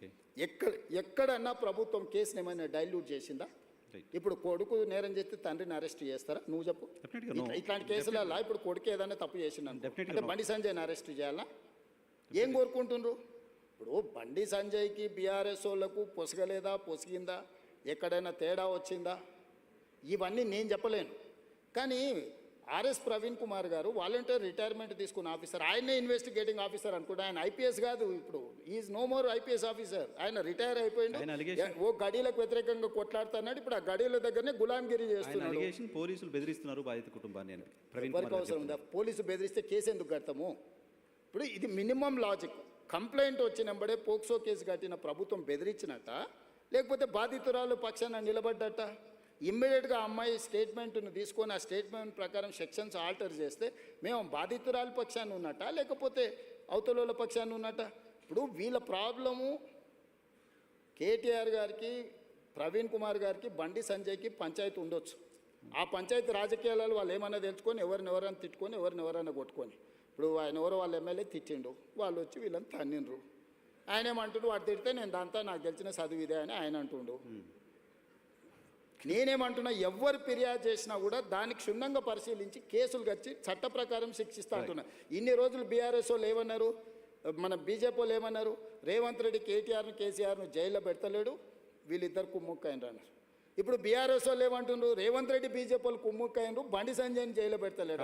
Okay. ఎక్కడన్నా ప్రభుత్వం కేసుని ఏమైనా డైల్యూట్ చేసిందా? ఇప్పుడు కొడుకు నేరం చేస్తే తండ్రిని అరెస్ట్ చేస్తారా? నువ్వు చెప్పు. ఇట్లాంటి కేసులలో ఇప్పుడు కొడుకు ఏదైనా తప్పు చేసిండు అంటే బండి సంజయ్ని అరెస్ట్ చేయాలా? ఏం కోరుకుంటుండ్రు? ఇప్పుడు బండి సంజయ్కి బీఆర్ఎస్ వాళ్ళకు పొసగలేదా, పొసిగిందా, ఎక్కడైనా తేడా వచ్చిందా, ఇవన్నీ నేను చెప్పలేను. కానీ ఆర్ఎస్ ప్రవీణ్ కుమార్ గారు వాలంటీర్ రిటైర్మెంట్ తీసుకున్న ఆఫీసర్, ఆయనే ఇన్వెస్టిగేటింగ్ ఆఫీసర్ అనుకుంటా. ఆయన ఐపీఎస్ కాదు, ఇప్పుడు is no more IPS officer. ఆయన రిటైర్ అయిపోయింది. ఓ గడీలకు వ్యతిరేకంగా కొట్లాడుతున్నాడు. ఇప్పుడు ఆ గడీల దగ్గరనే గులాంగిరి చేస్తున్నాడు. పోలీసులు బెదిరిస్తున్నారు బాధిత కుటుంబాన్ని. ఎవరికి అవసరం ఉందా? పోలీసు బెదిరిస్తే కేసు ఎందుకు కడతాము? ఇప్పుడు ఇది మినిమం లాజిక్. కంప్లైంట్ వచ్చినప్పుడే పోక్సో కేసు కట్టిన ప్రభుత్వం బెదిరించినట్ట, లేకపోతే బాధితురాలు పక్షాన నిలబడ్డట? ఇమ్మీడియట్గా అమ్మాయి స్టేట్మెంట్ను తీసుకొని ఆ స్టేట్మెంట్ ప్రకారం సెక్షన్స్ ఆల్టర్ చేస్తే మేము బాధితురాలు పక్షాన్ని ఉన్నట్ట, లేకపోతే అవతల పక్షాన్ని ఉన్నట్ట? ఇప్పుడు వీళ్ళ ప్రాబ్లము కేటీఆర్ గారికి, ప్రవీణ్ కుమార్ గారికి, బండి సంజయ్కి పంచాయతీ ఉండొచ్చు. ఆ పంచాయతీ రాజకీయాలలో వాళ్ళు ఏమైనా తెలుసుకొని ఎవరినెవరైనా తిట్టుకొని ఎవరినెవరైనా కొట్టుకొని, ఇప్పుడు ఆయన ఎవరో వాళ్ళ ఎమ్మెల్యే తిట్టిండు, వాళ్ళు వచ్చి వీళ్ళని తన్నిండ్రు. ఆయన ఏమంటుండు, వాడు తిడితే నేను దాంతో నాకు తెలిసిన చదువు ఇదే అని ఆయన అంటుండు. నేనేమంటున్నా, ఎవరు ఫిర్యాదు చేసినా కూడా దానికి క్షుణ్ణంగా పరిశీలించి కేసులు కచ్చి చట్ట ప్రకారం శిక్షిస్తా అంటున్నా. ఇన్ని రోజులు బీఆర్ఎస్ వాళ్ళు ఏమన్నారు, మన బీజేపీ వాళ్ళు ఏమన్నారు, రేవంత్ రెడ్డి కేటీఆర్ను కేసీఆర్ను జైల్లో పెడతలేడు, వీళ్ళిద్దరు కుమ్ముక్కైనరు అన్నారు. ఇప్పుడు బీఆర్ఎస్ వాళ్ళు ఏమంటున్నారు, రేవంత్ రెడ్డి బీజేపీ వాళ్ళు కుమ్ముక్కైనరు, బండి సంజయ్ని జైల్లో పెడతలేడు.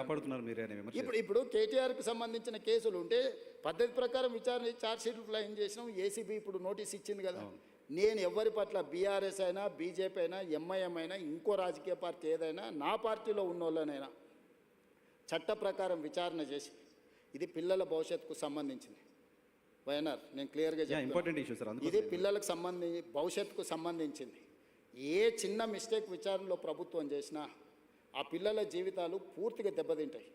ఇప్పుడు కేటీఆర్కి సంబంధించిన కేసులు ఉంటే పద్ధతి ప్రకారం విచారణ ఛార్జ్షీట్లు ఫ్లైన్ చేసినాం. ఏసీబీ ఇప్పుడు నోటీస్ ఇచ్చింది కదా. నేను ఎవరి పట్ల, బీఆర్ఎస్ అయినా, బీజేపీ అయినా, ఎంఐఎం అయినా, ఇంకో రాజకీయ పార్టీ ఏదైనా, నా పార్టీలో ఉన్న వాళ్ళనైనా చట్ట ప్రకారం విచారణ చేసి, ఇది పిల్లల భవిష్యత్తుకు సంబంధించింది. వైఎన్ఆర్ నేను క్లియర్గా చెప్తాను, ఇది పిల్లలకు భవిష్యత్తుకు సంబంధించింది. ఏ చిన్న మిస్టేక్ విచారణలో ప్రభుత్వం చేసినా ఆ పిల్లల జీవితాలు పూర్తిగా దెబ్బతింటాయి.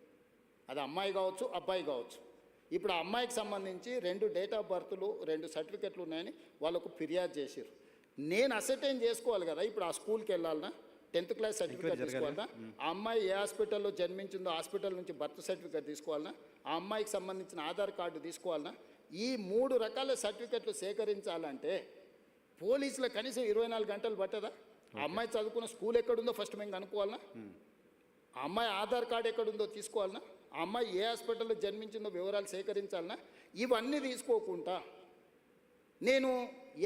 అది అమ్మాయి కావచ్చు, అబ్బాయి కావచ్చు. ఇప్పుడు ఆ అమ్మాయికి సంబంధించి 2 డేట్ ఆఫ్ బర్త్లు, 2 సర్టిఫికెట్లు ఉన్నాయని వాళ్ళకు ఫిర్యాదు చేశారు. నేను అసర్టైన్ చేసుకోవాలి కదా. ఇప్పుడు ఆ స్కూల్కి వెళ్ళాలన్నా, 10th క్లాస్ సర్టిఫికేట్ తీసుకోవాలన్నా, ఆ అమ్మాయి ఏ హాస్పిటల్లో జన్మించిందో హాస్పిటల్ నుంచి బర్త్ సర్టిఫికేట్ తీసుకోవాలన్నా, ఆ అమ్మాయికి సంబంధించిన ఆధార్ కార్డు తీసుకోవాలన్నా, ఈ 3 రకాల సర్టిఫికెట్లు సేకరించాలంటే పోలీసుల కనీసం 24 గంటలు పట్టదా? ఆ అమ్మాయి చదువుకున్న స్కూల్ ఎక్కడుందో ఫస్ట్ మేము కనుక్కోవాలన్నా, ఆ అమ్మాయి ఆధార్ కార్డు ఎక్కడుందో తీసుకోవాలన్నా, ఆ అమ్మాయి ఏ హాస్పిటల్లో జన్మించిందో వివరాలు సేకరించాలన్నా, ఇవన్నీ తీసుకోకుండా నేను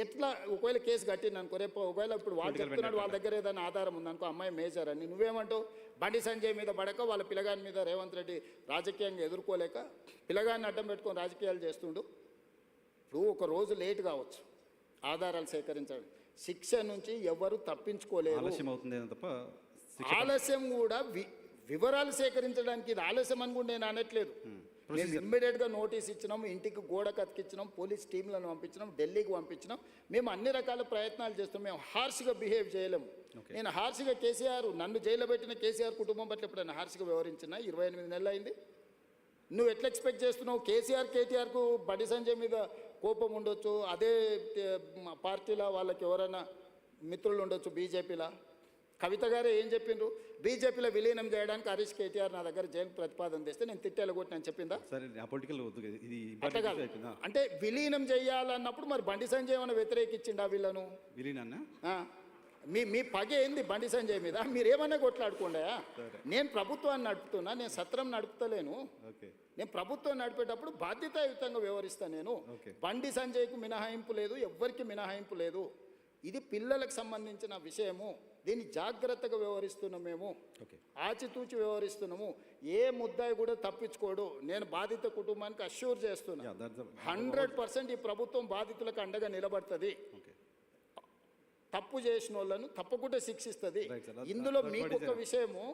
ఎట్లా ఒకవేళ కేసు కట్టింది అనుకో, రేపు ఒకవేళ ఇప్పుడు వాళ్ళు చెప్తున్నాడు వాళ్ళ దగ్గర ఏదైనా ఆధారం ఉందనుకో, అమ్మాయి మేజర్ అని, నువ్వేమంటావు? బండి సంజయ్ మీద పడక వాళ్ళ పిల్లగాని మీద రేవంత్ రెడ్డి రాజకీయంగా ఎదుర్కోలేక పిల్లగాన్ని అడ్డం పెట్టుకొని రాజకీయాలు చేస్తుండు. ఇప్పుడు ఒక రోజు లేట్ కావచ్చు ఆధారాలు సేకరించాలి. శిక్ష నుంచి ఎవరు తప్పించుకోలేరు. ఆలస్యం కూడా వివరాలు సేకరించడానికి ఇది ఆలస్యం అని కూడా నేను అనట్లేదు. మేము ఇమ్మీడియట్గా నోటీస్ ఇచ్చినాం, ఇంటికి గోడ కతికిచ్చినాం, పోలీస్ టీంలను పంపించినాం, ఢిల్లీకి పంపించినాం. మేము అన్ని రకాల ప్రయత్నాలు చేస్తాం. మేము హార్ష్గా బిహేవ్ చేయలేము. నేను హార్ష్గా నన్ను జైల్లో పెట్టిన కేసీఆర్ కుటుంబం పట్ల ఎప్పుడైనా హార్ష్గా వ్యవహరించినా? 28 నెలలు అయింది. నువ్వు ఎట్లా ఎక్స్పెక్ట్ చేస్తున్నావు? కేటీఆర్కు బండి సంజయ్ మీద కోపం ఉండొచ్చు, అదే పార్టీలో వాళ్ళకి ఎవరైనా మిత్రులు ఉండొచ్చు, బీజేపీలో. కవిత గారే ఏం చెప్పిండ్రు, బీజేపీలో విలీనం చేయడానికి హరీష్ కేటీఆర్ నా దగ్గర జైలు ప్రతిపాదన తెస్తే నేను తిట్టేలా కొట్టి నేను చెప్పిందా? అంటే విలీనం చేయాలన్నప్పుడు మరి బండి సంజయ్ ఏమైనా వ్యతిరేకించిండా వీళ్ళను? మీ పగ ఏంది బండి సంజయ్ మీద? మీరేమన్నా కొట్లాడుకోండా? నేను ప్రభుత్వాన్ని నడుపుతున్నా, నేను సత్రం నడుపుతలేను. నేను ప్రభుత్వం నడిపేటప్పుడు బాధ్యతాయుతంగా వ్యవహరిస్తాను. నేను బండి సంజయ్కు మినహాయింపు లేదు, ఎవ్వరికి మినహాయింపు లేదు. ఇది పిల్లలకు సంబంధించిన విషయము. దీన్ని జాగ్రత్తగా వ్యవహరిస్తున్నాం, మేము ఆచితూచి వ్యవహరిస్తున్నాము. ఏ ముద్దాయి కూడా తప్పించుకోడు. నేను బాధిత కుటుంబానికి అష్యూర్ చేస్తున్నా, 100% ఈ ప్రభుత్వం బాధితులకు అండగా నిలబడుతుంది. తప్పు చేసిన వాళ్ళను తప్పకుండా శిక్షిస్తుంది. ఇందులో మీకు ఒక విషయము,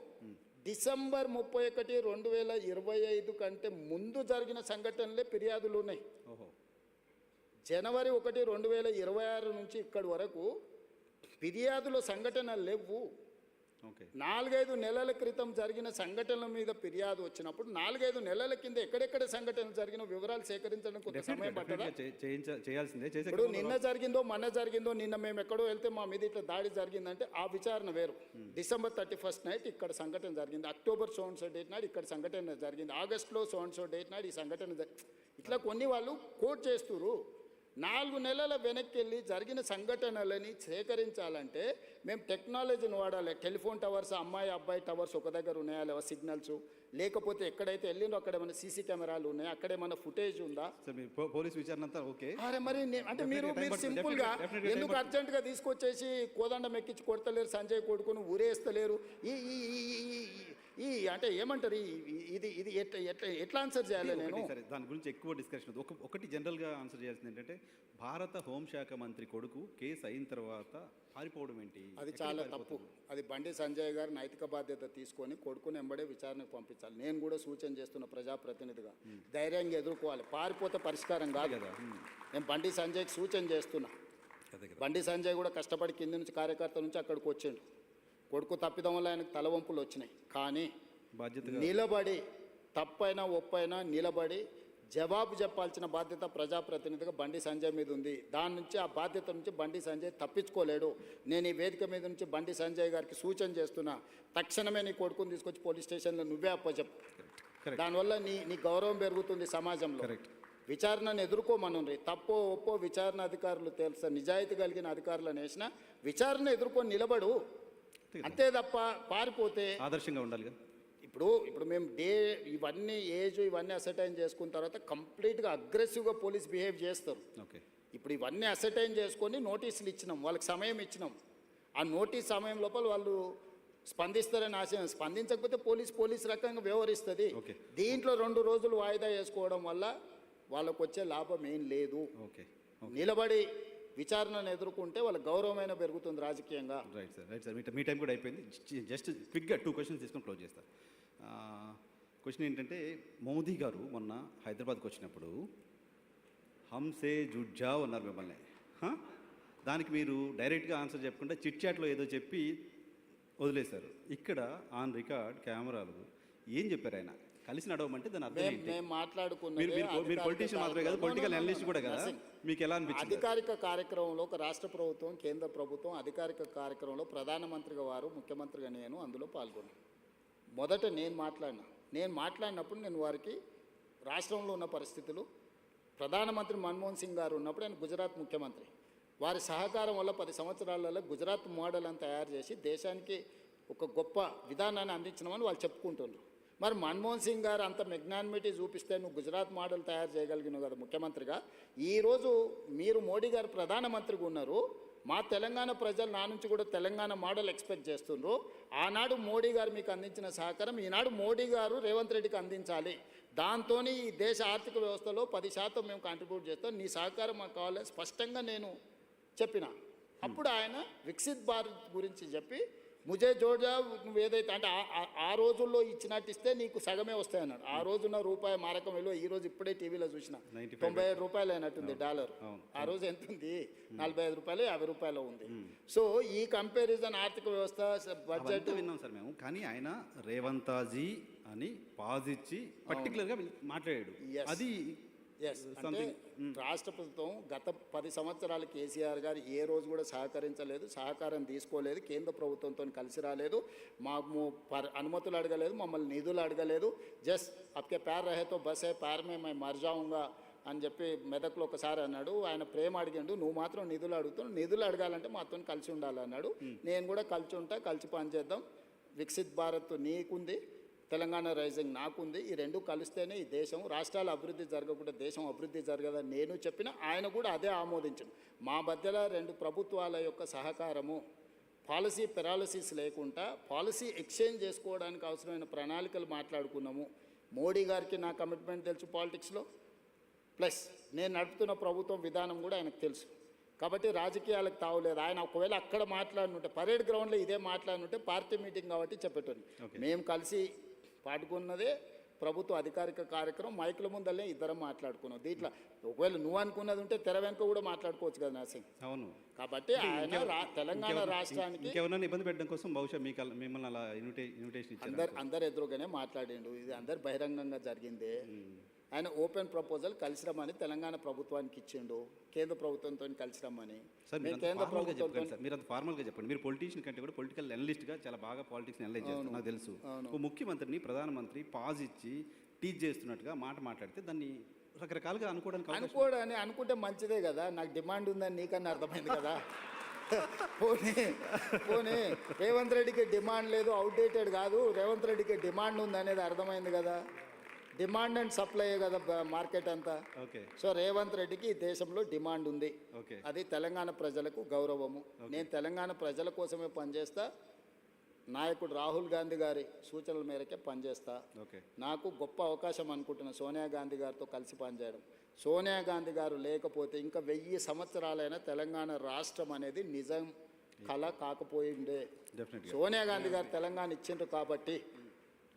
డిసెంబర్ 31, 2025 కంటే ముందు జరిగిన సంఘటనలే ఫిర్యాదులు ఉన్నాయి. జనవరి 1, 2026 నుంచి ఇక్కడి వరకు ఫిర్యాదుల సంఘటనలు లేవు. 4-5 నెలల క్రితం జరిగిన సంఘటనల మీద ఫిర్యాదు వచ్చినప్పుడు 4-5 నెలల కింద ఎక్కడెక్కడ సంఘటనలు జరిగిన వివరాలు సేకరించడం కొంత సమయం పట్టదా? ఇప్పుడు నిన్న జరిగిందో మొన్న జరిగిందో, నిన్న మేము ఎక్కడో వెళ్తే మా మీద ఇట్లా దాడి జరిగిందంటే ఆ విచారణ వేరు. డిసెంబర్ 31 నైట్ ఇక్కడ సంఘటన జరిగింది, October so and so date నాడు ఇక్కడ సంఘటన జరిగింది, ఆగస్టులో సో అండ్ సో డేట్ నాడు ఈ సంఘటన ఇట్లా కొన్ని వాళ్ళు కోట్ చేస్తున్నారు. 4 నెలల వెనక్కి వెళ్ళి జరిగిన సంఘటనలని సేకరించాలంటే మేము టెక్నాలజీని వాడాలి. టెలిఫోన్ టవర్స్, అమ్మాయి అబ్బాయి టవర్స్ ఒక దగ్గర ఉన్నాయా లేవా సిగ్నల్స్, లేకపోతే ఎక్కడైతే వెళ్ళిందో అక్కడ ఏమైనా సీసీ కెమెరాలు ఉన్నాయా, అక్కడ ఏమైనా ఫుటేజ్ ఉందా? సార్ మీ పోలీస్ విచారణ అంతా ఓకే. అరే మరి అంటే మీరు సింపుల్గా ఎందుకు అర్జెంటుగా తీసుకొచ్చేసి కోదండం ఎక్కించి కొడతలేరు, సంజయ్ కొడుకును ఊరేస్తలేరు? ఈ అంటే ఏమంటారు, ఇది ఇది ఎట్లా ఆన్సర్ చేయాలి నేను? సరే, దాని గురించి ఎక్కువ డిస్కషన్ ఉంది. ఒకటి జనరల్గా ఆన్సర్ చేయాల్సింది ఏంటంటే, భారత హోంశాఖ మంత్రి కొడుకు కేసు అయిన తర్వాత పారిపోవడం ఏంటి? అది చాలా తప్పు. అది బండి సంజయ్ గారు నైతిక బాధ్యత తీసుకొని కొడుకుని ఎంబడే విచారణకు పంపించాలి. నేను కూడా సూచన చేస్తున్న ప్రజాప్రతినిధిగా ధైర్యంగా ఎదుర్కోవాలి. పారిపోతే పరిష్కారం కాదు కదా. నేను బండి సంజయ్కి సూచన చేస్తున్నా. బండి సంజయ్ కూడా కష్టపడి కింది నుంచి కార్యకర్త నుంచి అక్కడికి వచ్చిండు. కొడుకు తప్పిదం వల్ల ఆయనకు తలవంపులు వచ్చినాయి. కానీ బాధ్యత నిలబడి తప్పైనా ఒప్పైనా నిలబడి జవాబు చెప్పాల్సిన బాధ్యత ప్రజాప్రతినిధిగా బండి సంజయ్ మీద ఉంది. దాని నుంచి ఆ బాధ్యత నుంచి బండి సంజయ్ తప్పించుకోలేడు. నేను ఈ వేదిక మీద నుంచి బండి సంజయ్ గారికి సూచన చేస్తున్నా, తక్షణమే నీ కొడుకుని తీసుకొచ్చి పోలీస్ స్టేషన్లో నువ్వే అప్పచెప్పు. దానివల్ల నీ గౌరవం పెరుగుతుంది సమాజంలో. విచారణను ఎదుర్కోమనుండ్రి. తప్పో ఒప్పో విచారణ అధికారులు తెలుసా, నిజాయితీ కలిగిన అధికారులను వేసిన విచారణ ఎదుర్కొని నిలబడు. అంతే తప్ప పారిపోతే ఆదర్శంగా ఉండాలి. ఇప్పుడు మేము ఇవన్నీ ఇవన్నీ అసర్టైన్ చేసుకున్న తర్వాత కంప్లీట్గా అగ్రెసివ్గా పోలీస్ బిహేవ్ చేస్తారు. ఓకే, ఇప్పుడు ఇవన్నీ అసర్టైన్ చేసుకొని నోటీసులు ఇచ్చినాం, వాళ్ళకి సమయం ఇచ్చినాం. ఆ నోటీస్ సమయం లోపల వాళ్ళు స్పందిస్తారని ఆశయం. స్పందించకపోతే పోలీస్ రకంగా వ్యవహరిస్తుంది. దీంట్లో 2 రోజులు వాయిదా వేసుకోవడం వల్ల వాళ్ళకు వచ్చే లాభం ఏం లేదు. నిలబడి విచారణను ఎదుర్కొంటే వాళ్ళ గౌరవమైన పెరుగుతుంది రాజకీయంగా. Right sir. మీ టైం కూడా అయిపోయింది. జస్ట్ క్విక్గా 2 క్వశ్చన్స్ తీసుకొని క్లోజ్ చేస్తారు. క్వశ్చన్ ఏంటంటే, మోదీ గారు మొన్న హైదరాబాద్కి వచ్చినప్పుడు హంసే జుడ్జావ్ అన్నారు మిమ్మల్ని. దానికి మీరు డైరెక్ట్గా ఆన్సర్ చెప్పకుండా చిట్ చాట్లో ఏదో చెప్పి వదిలేశారు. ఇక్కడ ఆన్ రికార్డ్ కెమెరాలు ఏం చెప్పారు ఆయన? కలిసి నడవమంటే దాని అర్థం ఏంటి? మేము మాట్లాడుకున్న మీరు పొలిటీషియన్ మాత్రమే కదా, పొలిటికల్ అనలిస్ట్ కూడా కదా. మీకు ఎలా అనిపించింది? అధికారిక కార్యక్రమంలో ఒక రాష్ట్ర ప్రభుత్వం, కేంద్ర ప్రభుత్వం అధికారిక కార్యక్రమంలో ప్రధానమంత్రిగా వారు, ముఖ్యమంత్రిగా నేను అందులో పాల్గొన్నాను. మొదట నేను మాట్లాడినప్పుడు నేను వారికి రాష్ట్రంలో ఉన్న పరిస్థితులు, ప్రధానమంత్రి మన్మోహన్ సింగ్ గారు ఉన్నప్పుడు ఆయన గుజరాత్ ముఖ్యమంత్రి, వారి సహకారం వల్ల 10 సంవత్సరాలలో గుజరాత్ మోడల్ అని తయారు చేసి దేశానికి ఒక గొప్ప విధానాన్ని అందించినామని వాళ్ళు చెప్పుకుంటున్నారు. మరి మన్మోహన్ సింగ్ గారు అంత మెగ్నానిమిటీ చూపిస్తే నువ్వు గుజరాత్ మోడల్ తయారు చేయగలిగినావు కదా ముఖ్యమంత్రిగా. ఈరోజు మీరు మోడీ గారు ప్రధానమంత్రిగా ఉన్నారు. మా తెలంగాణ ప్రజలు నా నుంచి కూడా తెలంగాణ మోడల్ ఎక్స్పెక్ట్ చేస్తున్నారు. ఆనాడు మోడీ గారు మీకు అందించిన సహకారం ఈనాడు మోడీ గారు రేవంత్ రెడ్డికి అందించాలి. దాంతో ఈ దేశ ఆర్థిక వ్యవస్థలో 10% మేము కాంట్రిబ్యూట్ చేస్తాం, నీ సహకారం మాకు కావాలని స్పష్టంగా నేను చెప్పిన. అప్పుడు ఆయన వికసిత్ భారత్ గురించి చెప్పి ముజే జోడ్జా నువ్వు ఏదైతే అంటే ఆ రోజుల్లో ఇచ్చినట్టు ఇస్తే నీకు సగమే వస్తాయన్నాడు. ఆ రోజున రూపాయి మారకం విలువ ఈ రోజు ఇప్పుడే టీవీలో చూసిన 97 రూపాయలు అయినట్టుంది డాలర్. ఆ రోజు ఎంత ఉంది? 45 రూపాయలు 50 రూపాయలు ఉంది. సో ఈ కంపారిజన్ ఆర్థిక వ్యవస్థ బడ్జెట్ విన్నాం సార్ మేము. కానీ ఆయన రేవంతాజీ అని పాజిచ్చి పర్టికులర్గా మాట్లాడాడు. అది అంటే రాష్ట్ర ప్రభుత్వం గత 10 సంవత్సరాలు కేసీఆర్ గారు ఏ రోజు కూడా సహకరించలేదు, సహకారం తీసుకోలేదు, కేంద్ర ప్రభుత్వంతో కలిసి రాలేదు, మాకు అనుమతులు అడగలేదు, మమ్మల్ని నిధులు అడగలేదు. జస్ట్ అప్కే ప్యార్ రహేతో బస్ హే ప్యార్ మే మై మర్ జాऊंगा అని చెప్పి మెదక్లో ఒకసారి అన్నాడు. ఆయన ప్రేమ అడిగాడు, నువ్వు మాత్రం నిధులు అడుగుతావు, నిధులు అడగాలంటే మాతో కలిసి ఉండాలన్నాడు. నేను కూడా కలిసి ఉంటా, కలిసి పనిచేద్దాం. వికసిత్ భారత్ నీకుంది, తెలంగాణ రైజింగ్ నాకుంది. ఈ రెండు కలిస్తేనే ఈ దేశం, రాష్ట్రాల అభివృద్ధి జరగకుండా దేశం అభివృద్ధి జరగదని నేను చెప్పిన, ఆయన కూడా అదే ఆమోదించను. మా మధ్యలో 2 ప్రభుత్వాల యొక్క సహకారము, పాలసీ పెరాలసిస్ లేకుండా పాలసీ ఎక్స్చేంజ్ చేసుకోవడానికి అవసరమైన ప్రణాళికలు మాట్లాడుకున్నాము. మోడీ గారికి నా కమిట్మెంట్ తెలుసు పాలిటిక్స్లో, ప్లస్ నేను నడుపుతున్న ప్రభుత్వం విధానం కూడా ఆయనకు తెలుసు. కాబట్టి రాజకీయాలకు తావులేదు. ఆయన ఒకవేళ అక్కడ మాట్లాడినుంటే, పరేడ్ గ్రౌండ్లో ఇదే మాట్లాడినుంటే పార్టీ మీటింగ్ కాబట్టి చెప్పేటోని. మేము కలిసి పాడుకున్నదే ప్రభుత్వ అధికారిక కార్యక్రమం, మైకుల ముందల్లే ఇద్దరం మాట్లాడుకున్నాం. దీంట్లో ఒకవేళ నువ్వు అనుకున్నది ఉంటే తెర వెనుక కూడా మాట్లాడుకోవచ్చు కదా నర్సింగ్. అవును. కాబట్టి ఆయన తెలంగాణ రాష్ట్రానికి ఎవరైనా ఇబ్బంది పెట్టడం కోసం బహుశా మిమ్మల్ని అలా ఇన్విటేషన్ అందరు ఎదురుగానే మాట్లాడిండు. ఇది అందరు బహిరంగంగా జరిగిందే. ఆయన ఓపెన్ ప్రపోజల్ కలిసి రమ్మని తెలంగాణ ప్రభుత్వానికి ఇచ్చిండు, కేంద్ర ప్రభుత్వంతో కలిసి రమ్మని. కేంద్ర ప్రభుత్వం మీరు అంత ఫార్మల్గా చెప్పండి. మీరు పొలిటీషియన్ కంటే కూడా పొలిటికల్ అనలిస్ట్గా చాలా బాగా పాలిటిక్స్ అనలైజ్ చేస్తారు, నాకు తెలుసు. ముఖ్యమంత్రిని ప్రధానమంత్రి పాజ్ ఇచ్చి టీచ్ చేస్తున్నట్టుగా మాట్లాడితే దాన్ని రకరకాలుగా అనుకోవడానికి అవకాశం అనుకోవడాన్ని అనుకుంటే మంచిదే కదా, నాకు డిమాండ్ ఉందని నీకన్నా అర్థమైంది కదా. పోనీ పోనీ రేవంత్ రెడ్డికి డిమాండ్ లేదు, అవుట్డేటెడ్ కాదు, రేవంత్ రెడ్డికి డిమాండ్ ఉంది అనేది అర్థమైంది కదా. డిమాండ్ అండ్ సప్లై కదా మార్కెట్ అంతా. ఓకే. సో రేవంత్ రెడ్డికి ఈ దేశంలో డిమాండ్ ఉంది, ఓకే. అది తెలంగాణ ప్రజలకు గౌరవము. నేను తెలంగాణ ప్రజల కోసమే పనిచేస్తా, నాయకుడు రాహుల్ గాంధీ గారి సూచనల మేరకే పనిచేస్తా. ఓకే. నాకు గొప్ప అవకాశం అనుకుంటున్నా సోనియా గాంధీ గారితో కలిసి పనిచేయడం. సోనియా గాంధీ గారు లేకపోతే ఇంకా 1000 సంవత్సరాలైనా తెలంగాణ రాష్ట్రం అనేది నిజం కళ కాకపోయిండే. డెఫినెట్గా సోనియా గాంధీ గారు తెలంగాణ ఇచ్చిండ్రు కాబట్టి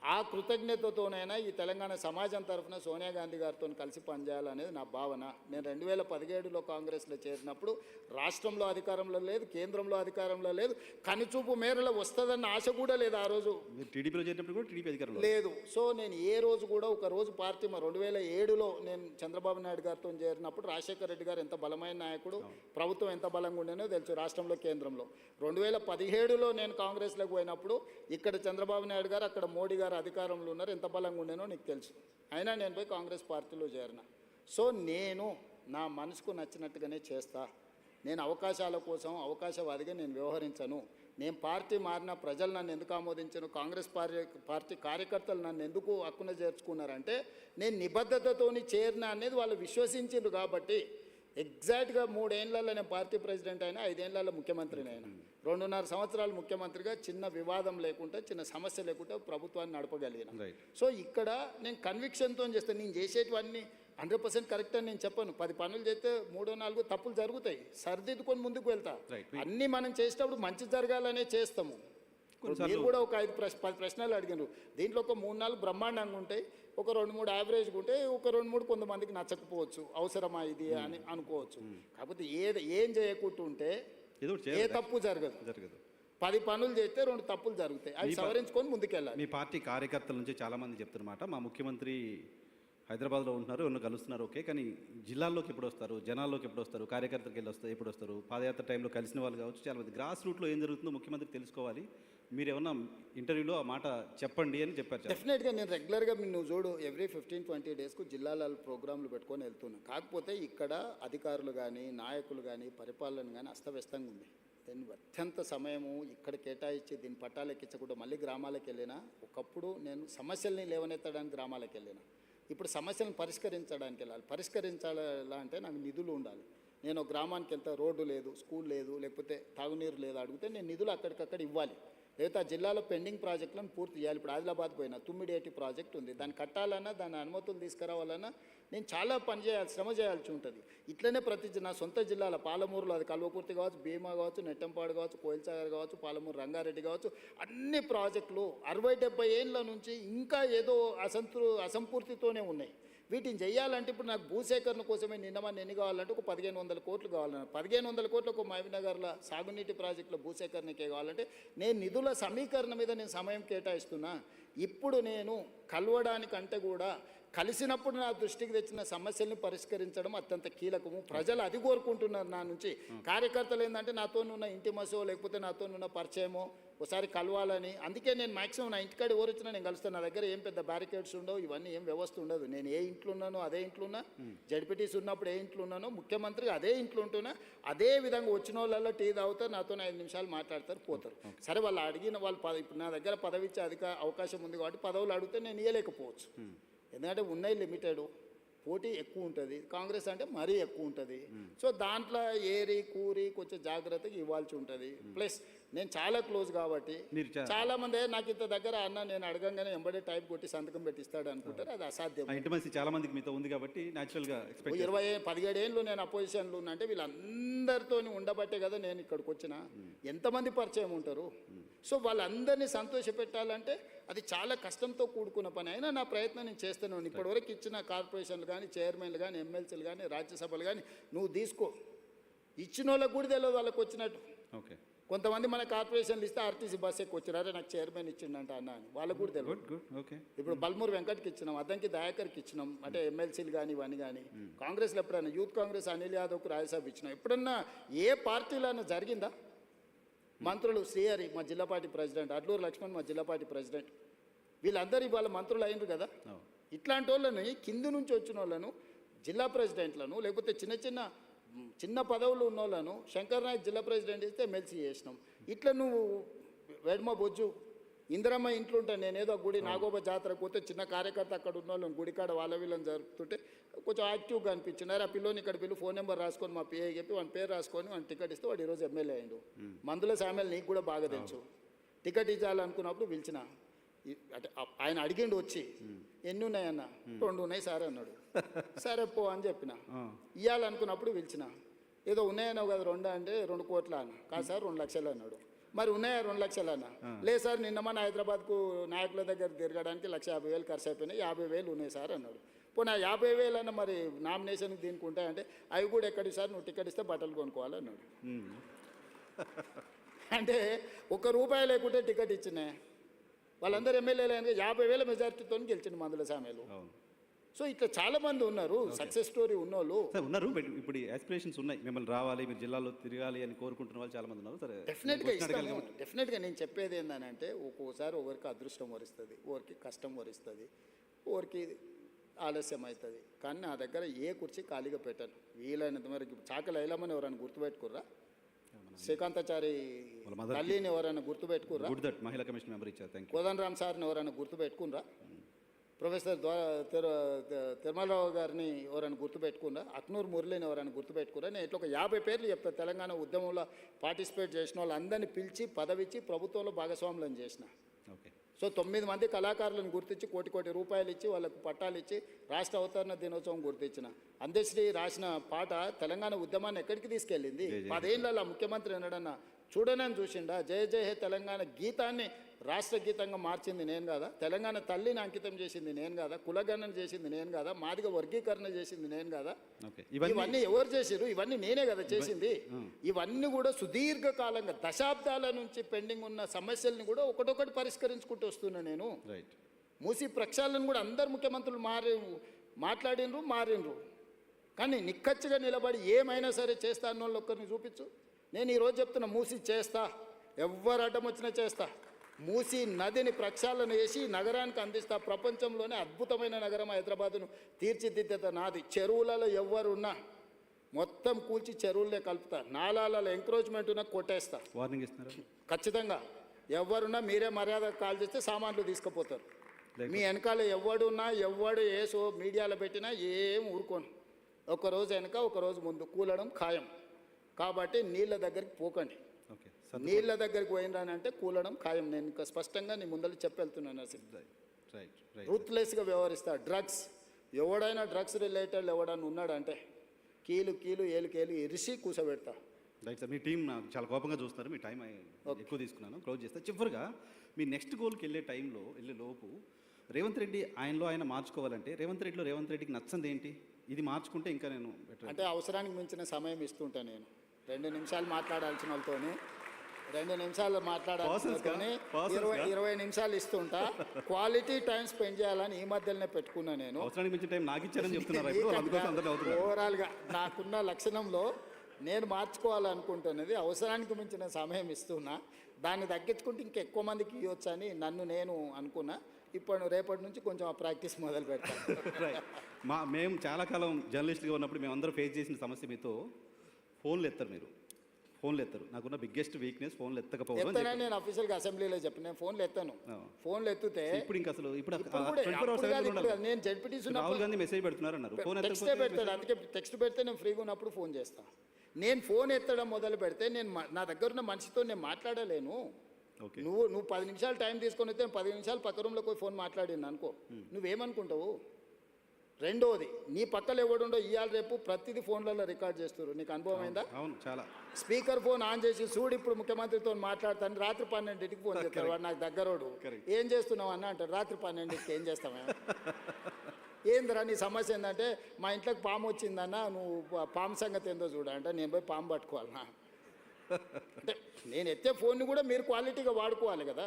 ఆ కృతజ్ఞతతోనైనా ఈ తెలంగాణ సమాజం తరఫున సోనియా గాంధీ గారితో కలిసి పనిచేయాలనేది నా భావన. నేను 2017లో కాంగ్రెస్లో చేరినప్పుడు రాష్ట్రంలో అధికారంలో లేదు, కేంద్రంలో అధికారంలో లేదు, కనుచూపు మేరలో వస్తుందన్న ఆశ కూడా లేదు ఆ రోజు. మీరు టీడీపీలో చేరినప్పుడు కూడా టీడీపీ అధికారంలో లేదు. సో నేను ఏ రోజు కూడా ఒక రోజు పార్టీ 2007లో నేను చంద్రబాబు నాయుడు గారితో చేరినప్పుడు రాజశేఖర రెడ్డి గారు ఎంత బలమైన నాయకుడు, ప్రభుత్వం ఎంత బలంగా ఉండేనో తెలుసు రాష్ట్రంలో, కేంద్రంలో. 2017లో నేను కాంగ్రెస్లోకి పోయినప్పుడు ఇక్కడ చంద్రబాబు నాయుడు గారు, అక్కడ మోడీ గారు అధికారంలో ఉన్నారు, ఎంత బలంగా ఉండేనో నీకు తెలుసు. అయినా నేను పోయి కాంగ్రెస్ పార్టీలో చేరిన. సో నేను నా మనసుకు నచ్చినట్టుగానే చేస్తా. నేను అవకాశాల కోసం అవకాశవాదిగా నేను వ్యవహరించను. నేను పార్టీ మారిన ప్రజలు నన్ను ఎందుకు ఆమోదించను, కాంగ్రెస్ పార్టీ కార్యకర్తలు నన్ను ఎందుకు హక్కున చేర్చుకున్నారంటే నేను నిబద్ధతతోని చేరిన అనేది వాళ్ళు విశ్వసించారు కాబట్టి. ఎగ్జాక్ట్గా 3 ఏళ్లలో నేను పార్టీ ప్రెసిడెంట్ అయినా, 5 ఏళ్లలో ముఖ్యమంత్రిని అయినా, 2.5 సంవత్సరాలు ముఖ్యమంత్రిగా చిన్న వివాదం లేకుండా, చిన్న సమస్య లేకుండా ప్రభుత్వాన్ని నడపగలిగిన. సో ఇక్కడ నేను కన్విక్షన్తో చేస్తాను. నేను చేసేటివన్నీ 100% కరెక్ట్ అని నేను చెప్పను. 10 పనులు చేస్తే 3-4 తప్పులు జరుగుతాయి, సరిదిద్దుకొని ముందుకు వెళ్తా. అన్నీ మనం చేసేటప్పుడు మంచి జరగాలనే చేస్తాము. మీరు కూడా ఒక 10 ప్రశ్నలు అడిగినారు, దీంట్లో ఒక 3-4 బ్రహ్మాండంగా ఉంటాయి, ఒక 2-3 యావరేజ్గా ఉంటాయి, ఒక 2-3 కొంతమందికి నచ్చకపోవచ్చు, అవసరమా ఇది అని అనుకోవచ్చు. కాకపోతే ఏం చేయకుంటుంటే ఏ తప్పు జరగదు. 10 పనులు చేస్తే 2 తప్పులు జరుగుతాయి, అవి సవరించుకొని ముందుకెళ్ళాలి. మీ పార్టీ కార్యకర్తల నుంచి చాలామంది చెప్తున్నమాట, మా ముఖ్యమంత్రి హైదరాబాద్లో ఉంటున్నారు, ఉన్న కలుస్తున్నారు, ఓకే, కానీ జిల్లాల్లోకి ఎప్పుడు వస్తారు, జనాల్లోకి ఎప్పుడు వస్తారు, కార్యకర్తలకు ఎప్పుడు వస్తారు, పాదయాత్ర టైంలో కలిసిన వాళ్ళు కావచ్చు, చాలామంది గ్రాస్ రూట్లో ఏం జరుగుతుందో ముఖ్యమంత్రి తెలుసుకోవాలి, మీరు ఏమన్నా ఇంటర్వ్యూలో ఆ మాట చెప్పండి అని చెప్పారు. డెఫినెట్గా నేను రెగ్యులర్గా నువ్వు చూడు ఎవ్రీ 15-20 డేస్కు జిల్లాల ప్రోగ్రాంలు పెట్టుకొని వెళ్తున్నాను. కాకపోతే ఇక్కడ అధికారులు కానీ, నాయకులు కానీ, పరిపాలన కానీ అస్తవ్యస్తంగా ఉంది. దీన్ని అత్యంత సమయము ఇక్కడ కేటాయించి దీన్ని పట్టాలు ఎక్కించకుండా మళ్ళీ గ్రామాలకు వెళ్ళినా. ఒకప్పుడు నేను సమస్యల్ని లేవనెత్తడానికి గ్రామాలకు వెళ్ళినా, ఇప్పుడు సమస్యలను పరిష్కరించడానికి వెళ్ళాలి. పరిష్కరించాలా అంటే నాకు నిధులు ఉండాలి. నేను గ్రామానికి వెళ్తే రోడ్డు లేదు, స్కూల్ లేదు, లేకపోతే తాగునీరు లేదు అడిగితే నేను నిధులు అక్కడికక్కడ ఇవ్వాలి. లేకపోతే ఆ జిల్లాలో పెండింగ్ ప్రాజెక్టులను పూర్తి చేయాలి. ఇప్పుడు ఆదిలాబాద్ పోయినా తుమ్మిడేటి ప్రాజెక్ట్ ఉంది, దాన్ని కట్టాలన్నా, దాని అనుమతులు తీసుకురావాలన్నా నేను చాలా పని చేయాలి, శ్రమ చేయాల్సి ఉంటుంది. ఇట్లనే ప్రతి నా సొంత జిల్లాల పాలమూరులో అది కల్వకుర్తి కావచ్చు, భీమా కావచ్చు, నెట్టంపాడు కావచ్చు, కోయిల్సాగర్ కావచ్చు, పాలమూరు రంగారెడ్డి కావచ్చు, అన్ని ప్రాజెక్టులు 60-70 ఏళ్ళ నుంచి ఇంకా ఏదో అసంపూర్తితోనే ఉన్నాయి. వీటిని చేయాలంటే ఇప్పుడు నాకు భూసేకరణ కోసమే నిన్నమని ఎన్ని కావాలంటే ఒక 1500 కోట్లు కావాలన్నారు. 1500 కోట్లు ఒక మహబూబ్నగర్లో సాగునీటి ప్రాజెక్టులో భూసేకరణకే కావాలంటే నేను నిధుల సమీకరణ మీద నేను సమయం కేటాయిస్తున్నా. ఇప్పుడు నేను కలవడానికంటే కూడా కలిసినప్పుడు నా దృష్టికి తెచ్చిన సమస్యల్ని పరిష్కరించడం అత్యంత కీలకము. ప్రజలు అది కోరుకుంటున్నారు నా నుంచి. కార్యకర్తలు ఏంటంటే నాతో ఉన్న ఇంటిమసో లేకపోతే నాతో ఉన్న పరిచయమో ఒకసారి కలవాలని. అందుకే నేను మ్యాక్సిమం నా ఇంటికాడ ఎవరు వచ్చినా నేను కలుస్తాను. నా దగ్గర ఏం పెద్ద బ్యారికేడ్స్ ఉండవు, ఇవన్నీ ఏం వ్యవస్థ ఉండదు. నేను ఏ ఇంట్లో ఉన్నానో అదే ఇంట్లో ఉన్నా, జడ్పీటీసీ ఉన్నప్పుడు ఏ ఇంట్లో ఉన్నానో, ముఖ్యమంత్రి అదే ఇంట్లో ఉంటున్నా. అదే విధంగా వచ్చిన వాళ్ళల్లో టీ తాగుతారు, నాతో 5 నిమిషాలు మాట్లాడతారు, పోతారు. సరే వాళ్ళు అడిగిన వాళ్ళు ఇప్పుడు నా దగ్గర పదవి ఇచ్చే అవకాశం ఉంది కాబట్టి పదవులు అడిగితే నేను ఇవ్వలేకపోవచ్చు. ఎందుకంటే ఉన్నాయి లిమిటెడ్, పోటీ ఎక్కువ ఉంటుంది. కాంగ్రెస్ అంటే మరీ ఎక్కువ ఉంటుంది. సో దాంట్లో ఏరి కూరి కొంచెం జాగ్రత్తగా ఇవ్వాల్సి ఉంటుంది. ప్లస్ నేను చాలా క్లోజ్ కాబట్టి చాలా మంది నాకు ఇంత దగ్గర అన్న నేను అడగంగానే ఎంబడే టైప్ కొట్టి సంతకం పెట్టిస్తాడు అనుకుంటారు. అది అసాధ్యం. ఇంటిమసీ చాలా మందికి మీతో ఉంది కాబట్టి న్యాచురల్గా 17 ఏళ్ళు నేను అపోజిషన్లో ఉన్నా అంటే వీళ్ళందరితో ఉండబట్టే కదా నేను ఇక్కడికి వచ్చిన. ఎంతమంది పరిచయం ఉంటారు. సో వాళ్ళందరినీ సంతోషపెట్టాలంటే అది చాలా కష్టంతో కూడుకున్న పని. అయినా నా ప్రయత్నం నేను చేస్తున్నాను. ఇప్పటివరకు ఇచ్చిన కార్పొరేషన్లు కానీ, చైర్మన్లు కానీ, ఎమ్మెల్సీలు కానీ, రాజ్యసభలు కానీ నువ్వు తీసుకో. ఇచ్చిన వాళ్ళకు కూడా తెలియదు వాళ్ళకి వచ్చినట్టు. ఓకే. కొంతమంది మన కార్పొరేషన్లు ఇస్తే ఆర్టీసీ బస్ ఎక్కువ వచ్చారు, నాకు చైర్మన్ ఇచ్చిండంట అన్న అని వాళ్ళకు కూడా తెలియదు. ఇప్పుడు బల్మూరు వెంకట్కి ఇచ్చినాం, అద్దంకి దయాకర్కి ఇచ్చినాం, అంటే ఎమ్మెల్సీలు కానీ ఇవన్నీ కానీ. కాంగ్రెస్లో ఎప్పుడైనా యూత్ కాంగ్రెస్ అనిల్ యాదవ్కు రాజ్యసభ ఇచ్చినాం. ఎప్పుడన్నా ఏ పార్టీలో జరిగిందా? మంత్రులు శ్రీహరి మా జిల్లా పార్టీ ప్రెసిడెంట్, అడ్లూరు లక్ష్మణ్ మా జిల్లా పార్టీ ప్రెసిడెంట్, వీళ్ళందరూ ఇవాళ మంత్రులు అయినరు కదా. ఇట్లాంటి వాళ్ళని కింది నుంచి వచ్చిన వాళ్ళను జిల్లా ప్రెసిడెంట్లను లేకపోతే చిన్న పదవులు ఉన్న వాళ్ళను శంకర్ నాయక్ జిల్లా ప్రెసిడెంట్ ఇస్తే ఎమ్మెల్సీ చేసినాం. ఇట్లా నువ్వు వెడమ బొజ్జు ఇందిరమ్మ ఇంట్లో ఉంటాను, నేనేదో గుడి నాగోబ జాతరకు పోతే చిన్న కార్యకర్త అక్కడ ఉన్న వాళ్ళని గుడికాడ వాళ్ళ వీళ్ళని జరుపుతుంటే కొంచెం యాక్టివ్గా అనిపించినారు. ఆ పిల్లోని ఇక్కడ పిల్లు ఫోన్ నెంబర్ రాసుకొని మా పిఏ చెప్పి వాడి పేరు రాసుకొని వాడిని టికెట్ ఇస్తే వాడు ఈరోజు ఎమ్మెల్యే అయ్యిండు. మందుల సామెలు నీకు కూడా బాగా తెలుసు. టికెట్ ఇచ్చాలనుకున్నప్పుడు పిలిచిన అంటే ఆయన అడిగిండు వచ్చి ఎన్ని ఉన్నాయన్న, 2 ఉన్నాయి సార్ అన్నాడు. సరే పో అని చెప్పిన. ఇవ్వాలనుకున్నప్పుడు పిలిచిన, ఏదో ఉన్నాయన్నావు కదా 2 అంటే 2 కోట్ల అన్న. కాదు సార్ 2 లక్షలు అన్నాడు. మరి ఉన్నాయా 2 లక్షలు అన్న? లేదు సార్ నిన్న మన హైదరాబాద్కు నాయకుల దగ్గర తిరగడానికి 1,50,000 ఖర్చు అయిపోయినాయి, 50,000 ఉన్నాయి సార్ అన్నాడు. పోనీ 50,000 అన్న మరి నామినేషన్కి దీనికి ఉంటాయంటే అవి కూడా ఎక్కడి సార్, నువ్వు టికెట్ ఇస్తే బట్టలు కొనుక్కోవాలన్నాడు. అంటే ₹1 లేకుంటే టికెట్ ఇచ్చినాయి. వాళ్ళందరూ ఎమ్మెల్యేలు అయినా 50,000 మెజార్టీతో గెలిచిండు మందుల సామెలు. సో ఇట్లా చాలా మంది ఉన్నారు సక్సెస్ స్టోరీ ఉన్నోళ్ళు. సార్ ఉన్నారు, ఇప్పుడు ఆస్పిరేషన్స్ ఉన్నాయి, మిమ్మల్ని రావాలి మీరు జిల్లాలో తిరగాలి అని కోరుకుంటున్న వాళ్ళు చాలా మంది ఉన్నారు. సరే డెఫినెట్గా నేను చెప్పేది ఏంటంటే ఒక్కోసారి ఒకరికి అదృష్టం వరిస్తుంది, ఒకరికి కష్టం వరిస్తుంది, ఒకరికి ఆలస్యం అవుతుంది. కానీ నా దగ్గర ఏ కుర్చీ ఖాళీగా పెట్టాను. వీలైనంత మేరకు చాకలి ఐలమ్మని ఎవరైనా గుర్తుపెట్టుకుర్రా, శ్రీకాంతాచారి తల్లిని ఎవరైనా గుర్తుపెట్టుకుర్రా, మహిళా కమిషన్ మెంబర్ ఇచ్చారు, కోదండరామ్ సార్ని ఎవరైనా గుర్తుపెట్టుకుర్రా, ప్రొఫెసర్ తిరుమలరావు గారిని ఎవరైనా గుర్తుపెట్టుకున్నా, అక్నూరు మురళిని ఎవరైనా గుర్తుపెట్టుకున్నా. నేను ఇట్లా ఒక 50 పేర్లు చెప్తాను. తెలంగాణ ఉద్యమంలో పార్టిసిపేట్ చేసిన వాళ్ళందరినీ పిలిచి పదవిచ్చి ప్రభుత్వంలో భాగస్వాములను చేసిన. ఓకే. సో 9 మంది కళాకారులను గుర్తించి కోటి రూపాయలు ఇచ్చి వాళ్ళకు పట్టాలు ఇచ్చి రాష్ట్ర అవతరణ దినోత్సవం గుర్తించిన. అందశ్రీ రాసిన పాట తెలంగాణ ఉద్యమాన్ని ఎక్కడికి తీసుకెళ్ళింది. 10 ఏళ్ళ ముఖ్యమంత్రి ఎన్నడన్నా చూడనని చూసిండా? జయ జయ హే తెలంగాణ గీతాన్ని రాష్ట్ర గీతంగా మార్చింది నేను కదా, తెలంగాణ తల్లిని అంకితం చేసింది నేను కదా, కులగణన చేసింది నేను కదా, మాదిగ వర్గీకరణ చేసింది నేను కదా. ఇవన్నీ ఎవరు చేసిరు? ఇవన్నీ నేనే కదా చేసింది. ఇవన్నీ కూడా సుదీర్ఘకాలంగా దశాబ్దాల నుంచి పెండింగ్ ఉన్న సమస్యల్ని కూడా ఒకటొకటి పరిష్కరించుకుంటూ వస్తున్నా నేను. మూసి ప్రక్షాళన కూడా అందరు ముఖ్యమంత్రులు మారినరు. కానీ నిక్కచ్చిగా నిలబడి ఏమైనా సరే చేస్తా అన్న వాళ్ళు ఒక్కరిని చూపించు. నేను ఈరోజు చెప్తున్నా, మూసి చేస్తా, ఎవరు అడ్డం వచ్చినా చేస్తా. మూసి నదిని ప్రక్షాళన చేసి నగరానికి అందిస్తా. ప్రపంచంలోనే అద్భుతమైన నగరం హైదరాబాదును తీర్చిదిద్దేత నాది. చెరువులలో ఎవరున్నా మొత్తం కూల్చి చెరువులనే కలుపుతా. నాలాలలో ఎంక్రోచ్మెంట్ ఉన్నా కొట్టేస్తా. వార్నింగ్ ఇస్తున్నారు ఖచ్చితంగా. ఎవరున్నా మీరే మర్యాద కాల్ చేస్తే సామాన్లు తీసుకుపోతారు. మీ వెనకాల ఎవడున్నా ఎవడు ఏసో మీడియాలో పెట్టినా ఏం ఊరుకోను. ఒకరోజు వెనక ఒకరోజు ముందు కూలడం ఖాయం. కాబట్టి నీళ్ళ దగ్గరికి పోకండి. నీళ్ళ దగ్గరికి పోయినానంటే కూలడం ఖాయం. నేను ఇంకా స్పష్టంగా నీ ముందర చెప్పెళ్తున్నాను. రూత్లెస్గా వ్యవహరిస్తా. డ్రగ్స్ ఎవడైనా డ్రగ్స్ రిలేటెడ్ ఎవడన్నా ఉన్నాడంటే కీలు ఏలు ఇరిసి కూసబెడతా. రైట్ సార్, మీ టీం చాలా కోపంగా చూస్తున్నారు, మీ టైం ఎక్కువ తీసుకున్నాను, క్లోజ్ చేస్తా. చివరిగా మీ నెక్స్ట్ గోల్కి వెళ్ళే లోపు రేవంత్ రెడ్డి ఆయన మార్చుకోవాలంటే రేవంత్ రెడ్డికి నచ్చంది ఏంటి? ఇది మార్చుకుంటే ఇంకా నేను అంటే అవసరానికి మించిన సమయం ఇస్తుంటా. నేను 2 నిమిషాలు మాట్లాడాల్సిన వాళ్ళతోని 2 నిమిషాలు మాట్లాడాల్సిన 20 నిమిషాలు ఇస్తుంటా. క్వాలిటీ టైం స్పెండ్ చేయాలని ఈ మధ్యలోనే పెట్టుకున్నా. నేను అవసరానికి మించిన టైం నాకు ఇచ్చారని చెప్తున్నారు. ఓవరాల్గా నాకున్న లక్షణంలో నేను మార్చుకోవాలనుకుంటున్నది అవసరానికి మించిన సమయం ఇస్తున్నా. దాన్ని తగ్గించుకుంటే ఇంకెక్కువ మందికి ఇవ్వచ్చని నేను అనుకున్నా. ఇప్పుడు రేపటి నుంచి కొంచెం ఆ ప్రాక్టీస్ మొదలు పెడతాను. మేము చాలా కాలం జర్నలిస్ట్గా ఉన్నప్పుడు మేమందరం ఫేస్ చేసిన సమస్య, మీతో ఫోన్లు ఎత్తరు. నాకున్న బిగ్గెస్ట్ వీక్నెస్ ఫోన్లు ఎత్తకపోవడం. నేను అఫీషియల్గా అసెంబ్లీలో చెప్పిన నేను ఫోన్లు ఎత్తాను. ఫోన్లు ఎత్తితే ఇప్పుడు ఇంకా అసలు నేను జడ్పీటీసీ రాహుల్ గాంధీ మెసేజ్ పెడుతున్నారు అన్నారు. టెక్స్ట్ పెడతాడు. అందుకే టెక్స్ట్ పెడితే నేను ఫ్రీగా ఉన్నప్పుడు ఫోన్ చేస్తాను. నేను ఫోన్ ఎత్తడం మొదలు పెడితే నా దగ్గర ఉన్న మనిషితో నేను మాట్లాడలేను. నువ్వు 10 నిమిషాలు టైం తీసుకొని వస్తే 10 నిమిషాలు పక్క రూమ్లో పోయి ఫోన్ మాట్లాడింది అనుకో, నువ్వేమనుకుంటావు? రెండోది, నీ పక్కన ఎవడుండో ఇవాళ రేపు ప్రతిదీ ఫోన్లలో రికార్డ్ చేస్తారు. నీకు అనుభవం అయిందా? చాలా. స్పీకర్ ఫోన్ ఆన్ చేసి చూడు ఇప్పుడు ముఖ్యమంత్రితో మాట్లాడతాను, రాత్రి 12ంటికి ఫోన్ చేస్తాడు. వాడు నాకు దగ్గరోడు. ఏం చేస్తున్నావు అన్న అంటాడు. రాత్రి 12ంటికి ఏం చేస్తావా? ఏందిరా నీ సమస్య ఏంటంటే మా ఇంట్లోకి పాము వచ్చిందన్న, నువ్వు పాము సంగతి ఏందో చూడంటే నేను పోయి పాము పట్టుకోవాలన్నా. అంటే నేను ఎత్తే ఫోన్ని కూడా మీరు క్వాలిటీగా వాడుకోవాలి కదా.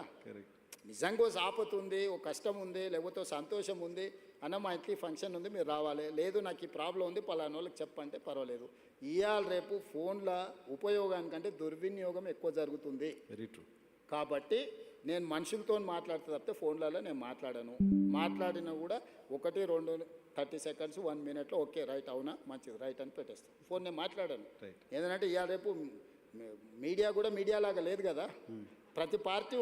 నిజంగా ఓ ఆపత్తు ఉంది, ఓ కష్టం ఉంది, లేకపోతే సంతోషం ఉంది అన్న, మా ఇంటికి ఫంక్షన్ ఉంది మీరు రావాలి, లేదు నాకు ఈ ప్రాబ్లం ఉంది పలానా వాళ్ళకి చెప్పంటే పర్వాలేదు. ఇవాళ రేపు ఫోన్ల ఉపయోగానికంటే దుర్వినియోగం ఎక్కువ జరుగుతుంది. Very true. కాబట్టి నేను మనుషులతో మాట్లాడితే తప్పితే ఫోన్లలో నేను మాట్లాడాను. మాట్లాడినా కూడా 1-2 30 సెకండ్స్ 1 మినిట్లో ఓకే రైట్ అవునా మంచిది రైట్ అని పెట్టేస్తాను. ఫోన్ నేను మాట్లాడాను. రైట్. ఏంటంటే ఇవాళ రేపు మీడియా కూడా మీడియా లాగా లేదు కదా. ప్రతి పార్టీ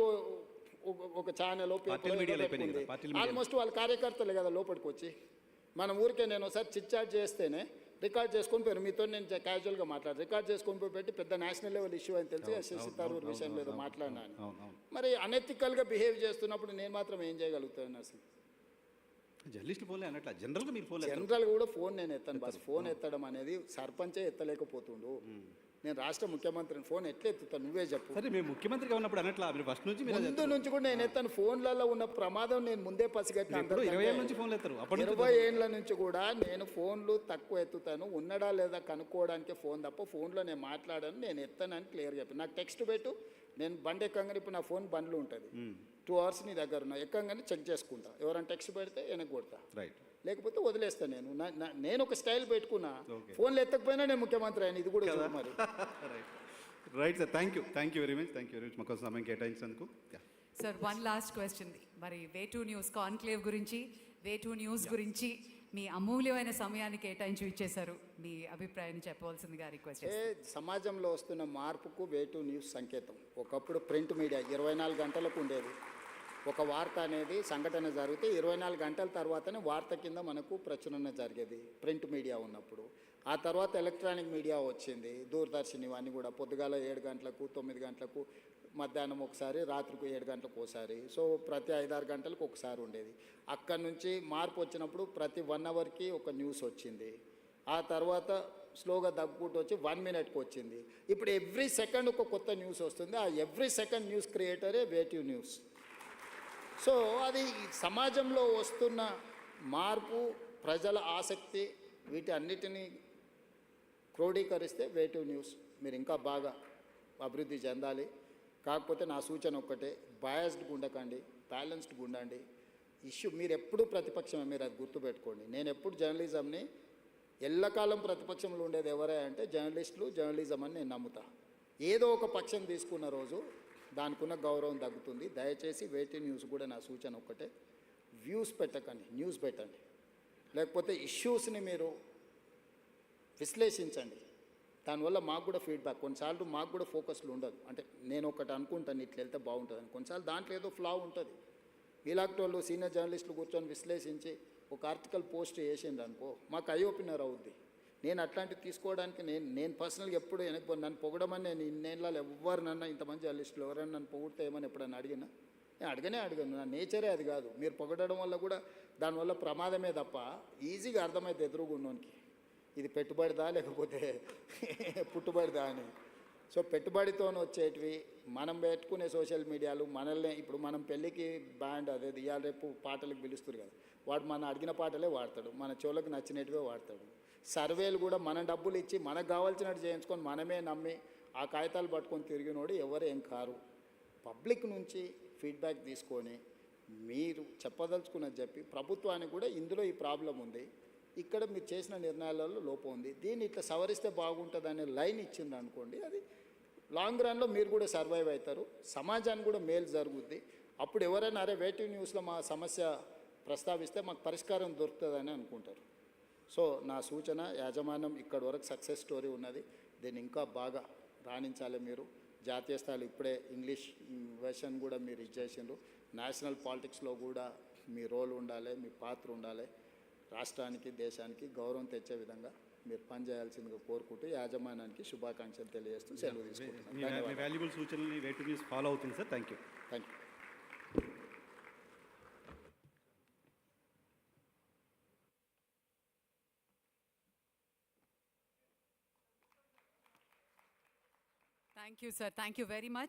ఒక ఛానల్ పార్టీల మీడియాలో అయిపోయినాయి కదా, పార్టీల మీడియా. ఆల్మోస్ట్ వాళ్ళ కార్యకర్తలే కదా లోపలికి వచ్చి. మనం ఊరికే నేను ఒకసారి చిట్ చాట్ చేస్తేనే రికార్డ్ చేసుకొని పోయారు. మీతో నేను క్యాజువల్గా మాట్లాడు రికార్డ్ చేసుకొని పోయి పెట్టి పెద్ద నేషనల్ లెవెల్ ఇష్యూ అని తెలిసి ఎస్ఎస్సి తరూర్ విషయంలో ఏదో మాట్లాడినా అని. మరి అనెథికల్గా బిహేవ్ చేస్తున్నప్పుడు నేను మాత్రం ఏం చేయగలుగుతాను అసలు? జర్నలిస్టులు ఫోన్లే అన్నట్ల జనరల్గా మీరు ఫోన్ జనరల్గా కూడా ఫోన్ నేను ఎత్తాను బస్. ఫోన్ ఎత్తడం అనేది సర్పంచే ఎత్తలేకపోతుండు. నేను రాష్ట్ర ముఖ్యమంత్రిని ఫోన్ ఎట్లా ఎత్తుతాను నువ్వే చెప్పు. సరే మేము ముఖ్యమంత్రిగా ఉన్నప్పుడు అన్నట్లా మీరు ఫస్ట్ నుంచి మీరు ముందు నుంచి కూడా నేను ఎత్తాను. ఫోన్లలో ఉన్న ప్రమాదం నేను ముందే పసిగట్టిన. 20 ఏళ్ళ నుంచి ఫోన్లు ఎత్తారు. అప్పుడు 20 ఏళ్ళ నుంచి కూడా నేను ఫోన్లు తక్కువ ఎత్తుతాను. ఉన్నడా లేదా కనుక్కోవడానికి ఫోన్ తప్ప ఫోన్లో నేను మాట్లాడాను నేను ఎత్తానని క్లియర్గా చెప్పి. నాకు టెక్స్ట్ పెట్టు, నేను బండి ఎక్కంగానే ఇప్పుడు నా ఫోన్ బండ్లు ఉంటుంది 2 అవర్స్ నీ దగ్గర ఉన్నా ఎక్కంగానే చెక్ చేసుకుంటా. ఎవరైనా టెక్స్ట్ పెడితే వెనక్కి కొడతా, రైట్. లేకపోతే వదిలేస్తాను. నేను ఒక స్టైల్ పెట్టుకున్నా. ఫోన్లు ఎత్తకపోయినా నేను ముఖ్యమంత్రి అయినా ఇది కూడా చూడు మరి. Right sir, thank you very much మాకు సమయం కేటాయించినందుకు. Sir one last question. మరి వే2 న్యూస్ కాన్క్లేవ్ గురించి, వే2 న్యూస్ గురించి మీ అమూల్యమైన సమయాన్ని కేటాయించి ఇచ్చేశారు. మీ అభిప్రాయాన్ని చెప్పవలసిందిగా రిక్వెస్ట్ చేస్తాను. సమాజంలో వస్తున్న మార్పుకు వే2 న్యూస్ సంకేతం. ఒకప్పుడు ప్రింట్ మీడియా 24 గంటలకు ఉండేది. ఒక వార్త అనేది సంఘటన జరిగితే 24 గంటల తర్వాతనే వార్త కింద మనకు ప్రచురణ జరిగేది ప్రింట్ మీడియా ఉన్నప్పుడు. ఆ తర్వాత ఎలక్ట్రానిక్ మీడియా వచ్చింది, దూరదర్శన్ ఇవన్నీ కూడా. పొద్దుగాల 7 గంటలకు 9 గంటలకు, మధ్యాహ్నం ఒకసారి, రాత్రికి 7 గంటలకు ఒకసారి. సో ప్రతి 5-6 గంటలకు ఒకసారి ఉండేది. అక్కడి నుంచి మార్పు వచ్చినప్పుడు ప్రతి 1 అవర్కి ఒక న్యూస్ వచ్చింది. ఆ తర్వాత స్లోగా తగ్గుకుంటూ వచ్చి 1 మినిట్కి వచ్చింది. ఇప్పుడు ఎవ్రీ సెకండ్ ఒక కొత్త న్యూస్ వస్తుంది. ఆ ఎవ్రీ సెకండ్ న్యూస్ క్రియేటరే వే2 న్యూస్. సో అది సమాజంలో వస్తున్న మార్పు, ప్రజల ఆసక్తి, వీటి అన్నిటినీ క్రోడీకరిస్తే వే2 న్యూస్ మీరు ఇంకా బాగా అభివృద్ధి చెందాలి. కాకపోతే నా సూచన ఒక్కటే, బయాస్డ్గా ఉండకండి, బ్యాలెన్స్డ్గా ఉండండి. ఇష్యూ మీరు ఎప్పుడూ ప్రతిపక్షమే, మీరు అది గుర్తుపెట్టుకోండి. నేను ఎప్పుడు జర్నలిజంని ఎల్లకాలం ప్రతిపక్షంలో ఉండేది ఎవరే అంటే జర్నలిస్టులు, జర్నలిజం అని నేను నమ్ముతా. ఏదో ఒక పక్షం తీసుకున్న రోజు దానికి ఉన్న గౌరవం తగ్గుతుంది. దయచేసి వే2 న్యూస్ కూడా నా సూచన ఒక్కటే, వ్యూస్ పెట్టకండి, న్యూస్ పెట్టండి. లేకపోతే ఇష్యూస్ని మీరు విశ్లేషించండి. దానివల్ల మాకు కూడా ఫీడ్బ్యాక్, కొన్నిసార్లు మాకు కూడా ఫోకస్లు ఉండదు. అంటే నేను ఒకటి అనుకుంటాను ఇట్లా వెళ్తే బాగుంటుందని, కొన్నిసార్లు దాంట్లో ఏదో ఫ్లా ఉంటుంది. ఇలాంటి వాళ్ళు సీనియర్ జర్నలిస్టులు కూర్చొని విశ్లేషించి ఒక ఆర్టికల్ పోస్ట్ చేసిండ్రు అనుకో, మాకు ఐ ఓపెనర్ అవుద్ది. నేను అట్లాంటివి తీసుకోవడానికి నేను పర్సనల్గా ఎప్పుడు వెనక్కి నన్ను పొగడమని నేను ఇన్నేళ్ళలో ఎవరినన్నా ఇంతమంది జర్నలిస్టులు ఎవరైనా నన్ను పొగిడితే ఏమని ఎప్పుడన్నా అడిగినా నేను అడగను. నా నేచరే అది కాదు. మీరు పొగడడం వల్ల కూడా దానివల్ల ప్రమాదమే తప్ప ఈజీగా అర్థమైతే ఎదురుగున్నోనికి ఇది పెట్టుబడిదా లేకపోతే పుట్టుబడిదా అని. సో పెట్టుబడితో వచ్చేటివి మనం పెట్టుకునే సోషల్ మీడియాలు మనల్ని, ఇప్పుడు మనం పెళ్ళికి బ్యాండ్ అదే ఇవాళ రేపు పాటలకు పిలుస్తారు కదా, వాడు మన అడిగిన పాటలే వాడతాడు, మన చెవులకు నచ్చినట్టువే వాడతాడు. సర్వేలు కూడా మన డబ్బులు ఇచ్చి మనకు కావాల్సినట్టు చేయించుకొని మనమే నమ్మి ఆ కాగితాలు పట్టుకొని తిరిగినోడు ఎవరు ఏం కారు. పబ్లిక్ నుంచి ఫీడ్బ్యాక్ తీసుకొని మీరు చెప్పదలుచుకున్నది చెప్పి ప్రభుత్వానికి కూడా ఇందులో ఈ ప్రాబ్లం ఉంది, ఇక్కడ మీరు చేసిన నిర్ణయాలలో లోపం ఉంది, దీన్ని ఇట్లా సవరిస్తే బాగుంటుంది అనే లైన్ ఇచ్చింది అనుకోండి, అది లాంగ్ రన్లో మీరు కూడా సర్వైవ్ అవుతారు, సమాజానికి కూడా మేలు జరుగుద్ది. అప్పుడు ఎవరైనా అరే వే2 న్యూస్లో మా సమస్య ప్రస్తావిస్తే మాకు పరిష్కారం దొరుకుతుందని అనుకుంటారు. సో నా సూచన, యాజమాన్యం ఇక్కడి వరకు సక్సెస్ స్టోరీ ఉన్నది, దీన్ని ఇంకా బాగా రాణించాలి. మీరు జాతీయ స్థాయిలో ఇప్పుడే ఇంగ్లీష్ వెర్షన్ కూడా మీరు ఇచ్చేసిండ్రు. నేషనల్ పాలిటిక్స్లో కూడా మీ రోల్ ఉండాలి, మీ పాత్ర ఉండాలి. రాష్ట్రానికి, దేశానికి గౌరవం తెచ్చే విధంగా మీరు పనిచేయాల్సిందిగా కోరుకుంటూ యాజమాన్యానికి శుభాకాంక్షలు తెలియజేస్తూ సెలవు తీసుకుంటున్నాను. వాల్యుబుల్ సూచనలు వే2 న్యూస్ ఫాలో అవుతుంది sir. Thank you. Thank you sir, thank you very much.